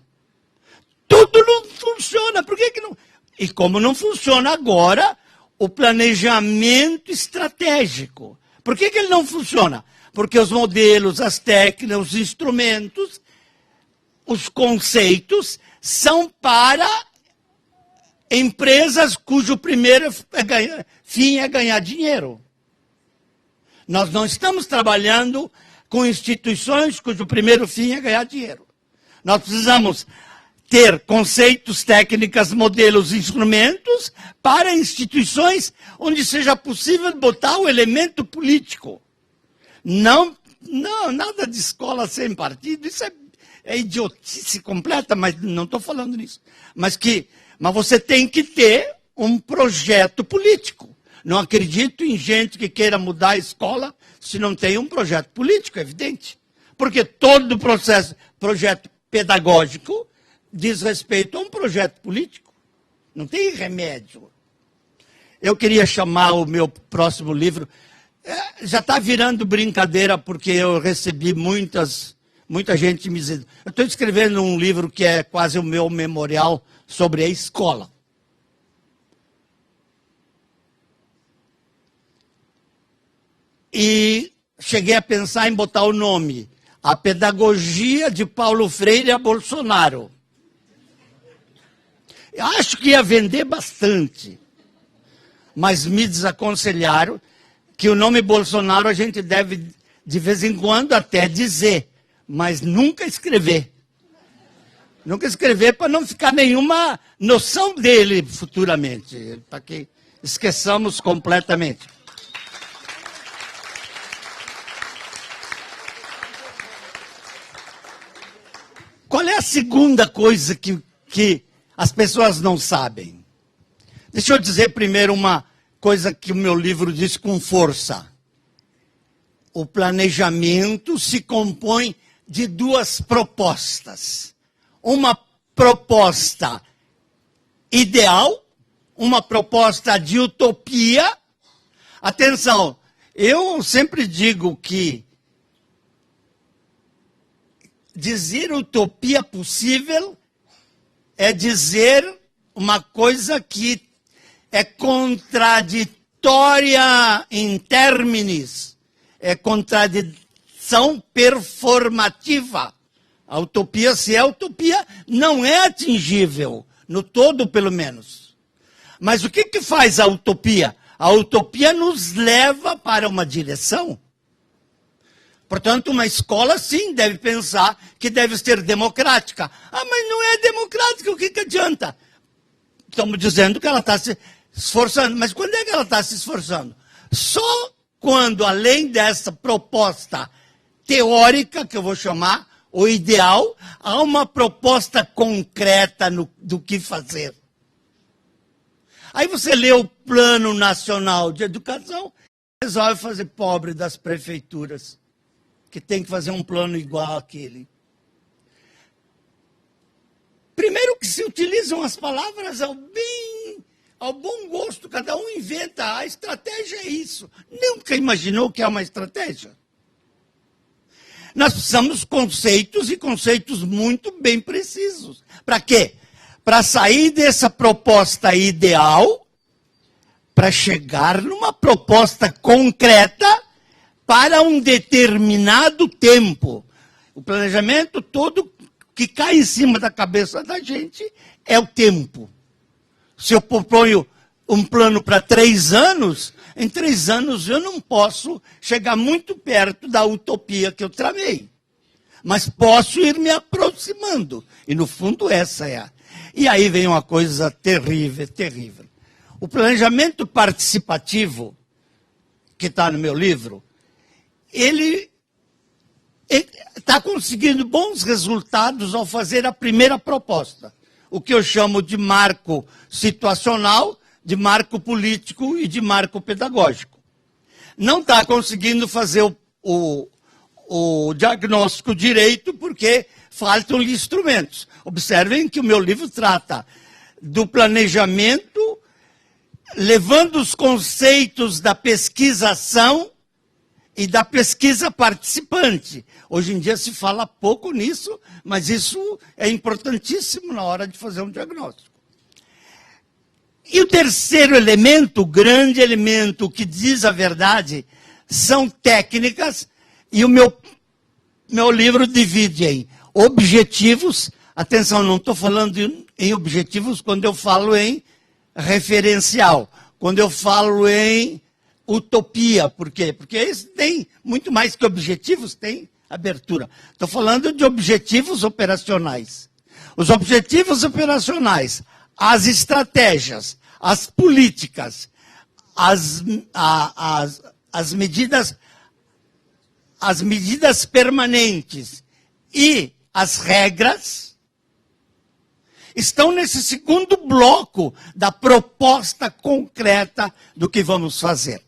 Tudo não funciona. Por que não? E como não funciona agora, o planejamento estratégico. Por que ele não funciona? Porque os modelos, as técnicas, os instrumentos, os conceitos são para empresas cujo primeiro fim é ganhar dinheiro. Nós não estamos trabalhando com instituições cujo primeiro fim é ganhar dinheiro. Nós precisamos ter conceitos, técnicas, modelos, instrumentos para instituições onde seja possível botar o elemento político. Não, nada de escola sem partido, isso é idiotice completa, mas não estou falando nisso. Mas você tem que ter um projeto político. Não acredito em gente que queira mudar a escola se não tem um projeto político, é evidente. Porque todo projeto pedagógico diz respeito a um projeto político. Não tem remédio. Eu queria chamar o meu próximo livro. Já está virando brincadeira porque eu recebi muita gente me dizendo. Eu estou escrevendo um livro que é quase o meu memorial sobre a escola. E cheguei a pensar em botar o nome: A Pedagogia de Paulo Freire a Bolsonaro. Eu acho que ia vender bastante. Mas me desaconselharam que o nome Bolsonaro a gente deve, de vez em quando, até dizer, mas nunca escrever. Nunca escrever para não ficar nenhuma noção dele futuramente, para que esqueçamos completamente. Qual é a segunda coisa que as pessoas não sabem? Deixa eu dizer primeiro uma coisa que o meu livro diz com força. O planejamento se compõe de duas propostas. Uma proposta ideal, uma proposta de utopia. Atenção, eu sempre digo que dizer utopia possível é dizer uma coisa que é contraditória em termos, é contradição performativa. A utopia, se é utopia, não é atingível, no todo pelo menos. Mas o que faz a utopia? A utopia nos leva para uma direção. Portanto, uma escola, sim, deve pensar que deve ser democrática. Ah, mas não é democrática, o que adianta? Estamos dizendo que ela está se esforçando. Mas quando é que ela está se esforçando? Só quando, além dessa proposta teórica, que eu vou chamar, o ideal, há uma proposta concreta do que fazer. Aí você lê o Plano Nacional de Educação, resolve fazer pobre das prefeituras, que tem que fazer um plano igual àquele. Primeiro que se utilizam as palavras ao bom gosto, cada um inventa, a estratégia é isso. Nunca imaginou que é uma estratégia? Nós precisamos conceitos e conceitos muito bem precisos. Para quê? Para sair dessa proposta ideal para chegar numa proposta concreta para um determinado tempo. O planejamento todo que cai em cima da cabeça da gente é o tempo. Se eu proponho um plano para 3 anos, em 3 anos eu não posso chegar muito perto da utopia que eu tramei. Mas posso ir me aproximando. E no fundo essa é a... E aí vem uma coisa terrível, terrível. O planejamento participativo, que está no meu livro, ele está conseguindo bons resultados ao fazer a primeira proposta. O que eu chamo de marco situacional, de marco político e de marco pedagógico. Não está conseguindo fazer o diagnóstico direito porque faltam instrumentos. Observem que o meu livro trata do planejamento, levando os conceitos da pesquisação e da pesquisa participante. Hoje em dia se fala pouco nisso, mas isso é importantíssimo na hora de fazer um diagnóstico. E o terceiro elemento, o grande elemento que diz a verdade, são técnicas, e o meu livro divide em objetivos. Atenção, não estou falando em objetivos quando eu falo em referencial, quando eu falo em utopia. Por quê? Porque esse tem muito mais que objetivos, tem abertura. Estou falando de objetivos operacionais. Os objetivos operacionais, as estratégias, as políticas, as medidas permanentes e as regras estão nesse segundo bloco da proposta concreta do que vamos fazer.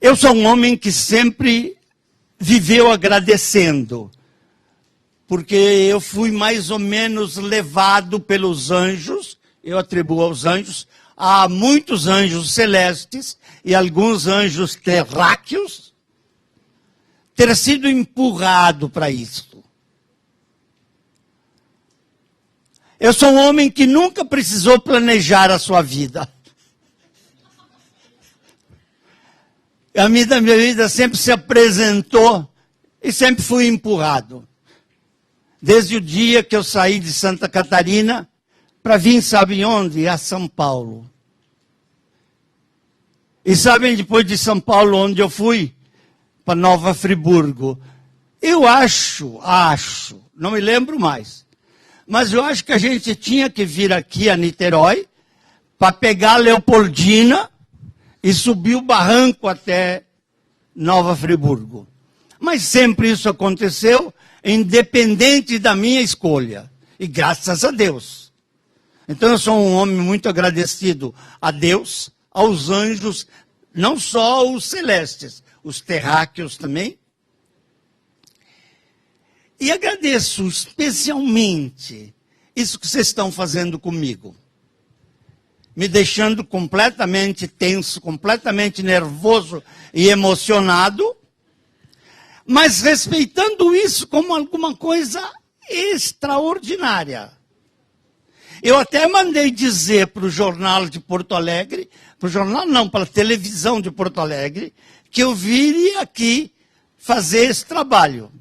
Eu sou um homem que sempre viveu agradecendo, porque eu fui mais ou menos levado pelos anjos, eu atribuo aos anjos, há muitos anjos celestes e alguns anjos terráqueos, ter sido empurrado para isso. Eu sou um homem que nunca precisou planejar a sua vida. A minha vida sempre se apresentou e sempre fui empurrado. Desde o dia que eu saí de Santa Catarina para vir, sabe onde? A São Paulo. E sabem depois de São Paulo onde eu fui? Para Nova Friburgo. Eu acho, não me lembro mais. Mas eu acho que a gente tinha que vir aqui a Niterói para pegar a Leopoldina e subir o barranco até Nova Friburgo. Mas sempre isso aconteceu, independente da minha escolha. E graças a Deus. Então eu sou um homem muito agradecido a Deus, aos anjos, não só os celestes, os terráqueos também. E agradeço especialmente isso que vocês estão fazendo comigo. Me deixando completamente tenso, completamente nervoso e emocionado, mas respeitando isso como alguma coisa extraordinária. Eu até mandei dizer para o jornal de Porto Alegre, para o jornal não, para a televisão de Porto Alegre, que eu viria aqui fazer esse trabalho.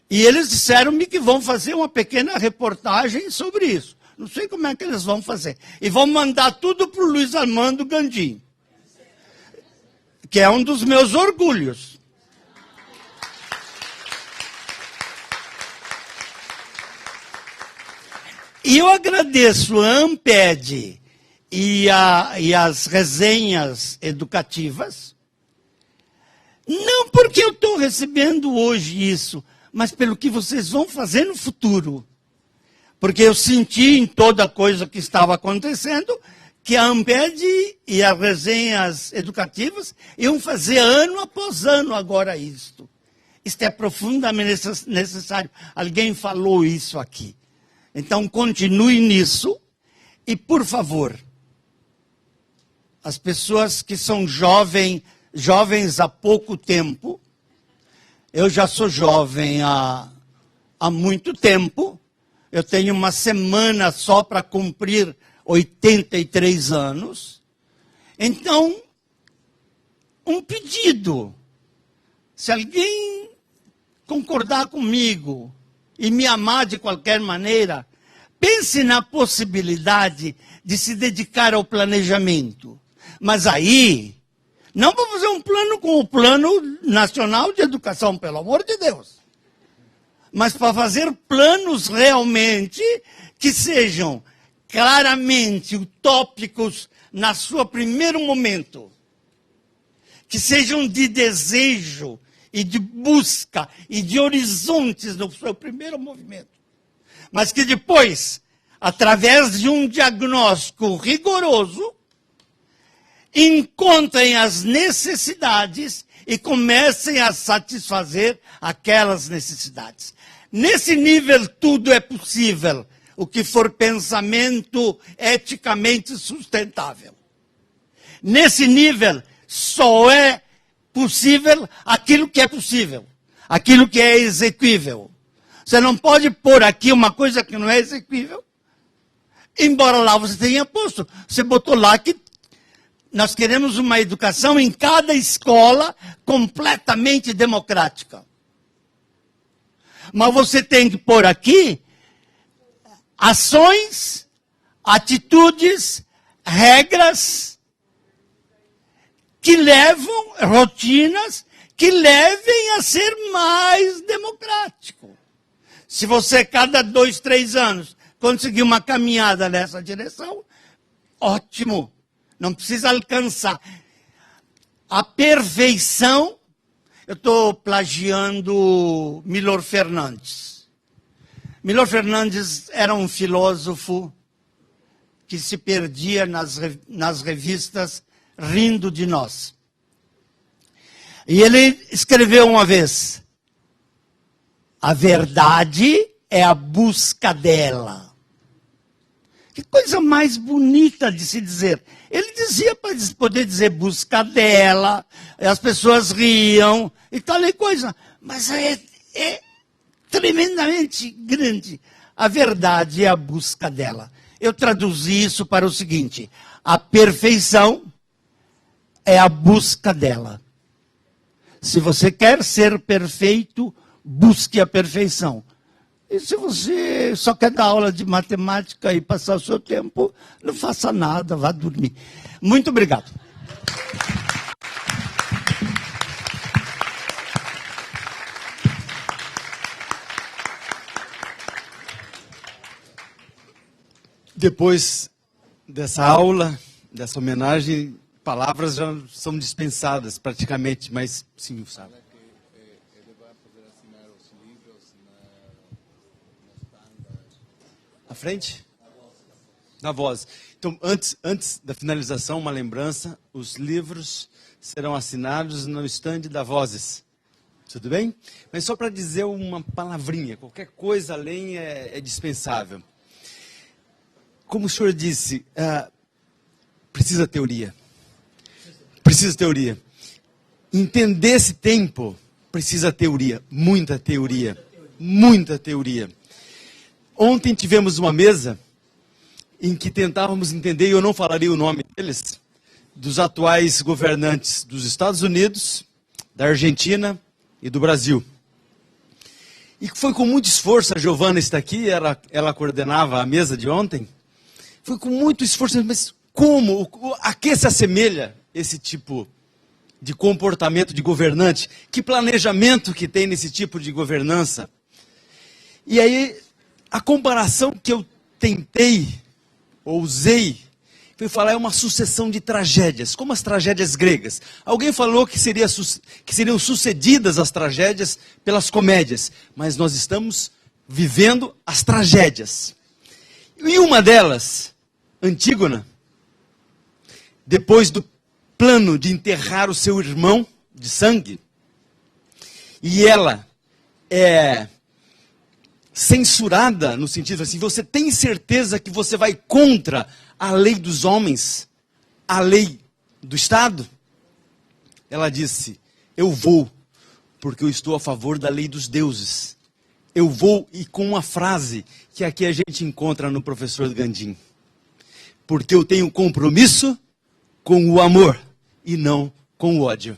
E eles disseram-me que vão fazer uma pequena reportagem sobre isso. Não sei como é que eles vão fazer. E vão mandar tudo para o Luiz Armando Gandim, que é um dos meus orgulhos. E eu agradeço a Amped e as resenhas educativas, não porque eu estou recebendo hoje isso, mas pelo que vocês vão fazer no futuro. Porque eu senti em toda coisa que estava acontecendo que a Amped e as resenhas educativas iam fazer ano após ano agora isto. Isto é profundamente necessário. Alguém falou isso aqui. Então continue nisso e, por favor, as pessoas que são jovens há pouco tempo, eu já sou jovem há muito tempo, eu tenho uma semana só para cumprir 83 anos. Então, um pedido. Se alguém concordar comigo e me amar de qualquer maneira, pense na possibilidade de se dedicar ao planejamento. Mas aí, não para fazer um plano com o Plano Nacional de Educação, pelo amor de Deus. Mas para fazer planos realmente que sejam claramente utópicos na sua primeiro momento. Que sejam de desejo e de busca e de horizontes no seu primeiro movimento. Mas que depois, através de um diagnóstico rigoroso, encontrem as necessidades e comecem a satisfazer aquelas necessidades. Nesse nível, tudo é possível, o que for pensamento eticamente sustentável. Nesse nível, só é possível aquilo que é possível, aquilo que é exequível. Você não pode pôr aqui uma coisa que não é exequível, embora lá você tenha posto. Você botou lá que nós queremos uma educação em cada escola completamente democrática. Mas você tem que pôr aqui ações, atitudes, regras que levam, rotinas, que levem a ser mais democrático. Se você, cada 2, 3 anos, conseguir uma caminhada nessa direção, ótimo. Não precisa alcançar a perfeição. Eu estou plagiando Milor Fernandes. Milor Fernandes era um filósofo que se perdia nas revistas rindo de nós. E ele escreveu uma vez: a verdade é a busca dela. Que coisa mais bonita de se dizer. Ele dizia para poder dizer busca dela, as pessoas riam e tal e coisa. Mas é tremendamente grande. A verdade é a busca dela. Eu traduzi isso para o seguinte: a perfeição é a busca dela. Se você quer ser perfeito, busque a perfeição. E se você só quer dar aula de matemática e passar o seu tempo, não faça nada, vá dormir. Muito obrigado. Depois dessa aula, dessa homenagem, palavras já são dispensadas praticamente, mas sim, sabe. À frente? Na voz. Então, antes da finalização, uma lembrança: os livros serão assinados no estande da Vozes. Tudo bem? Mas só para dizer uma palavrinha, qualquer coisa além é dispensável. Como o senhor disse, precisa teoria. Precisa teoria. Entender esse tempo precisa teoria, muita teoria, muita teoria. Ontem tivemos uma mesa em que tentávamos entender, e eu não falaria o nome deles, dos atuais governantes dos Estados Unidos, da Argentina e do Brasil. E foi com muito esforço, a Giovana está aqui, ela coordenava a mesa de ontem, foi com muito esforço, mas como, a que se assemelha esse tipo de comportamento de governante? Que planejamento que tem nesse tipo de governança? E aí, a comparação que eu tentei, ou usei, foi falar, é uma sucessão de tragédias, como as tragédias gregas. Alguém falou que seriam sucedidas as tragédias pelas comédias, mas nós estamos vivendo as tragédias. E uma delas, Antígona, depois do plano de enterrar o seu irmão de sangue, e ela é censurada no sentido assim, você tem certeza que você vai contra a lei dos homens, a lei do Estado? Ela disse, eu vou, porque eu estou a favor da lei dos deuses. Eu vou, e com uma frase que aqui a gente encontra no professor Gandim. porque eu tenho compromisso com o amor e não com o ódio.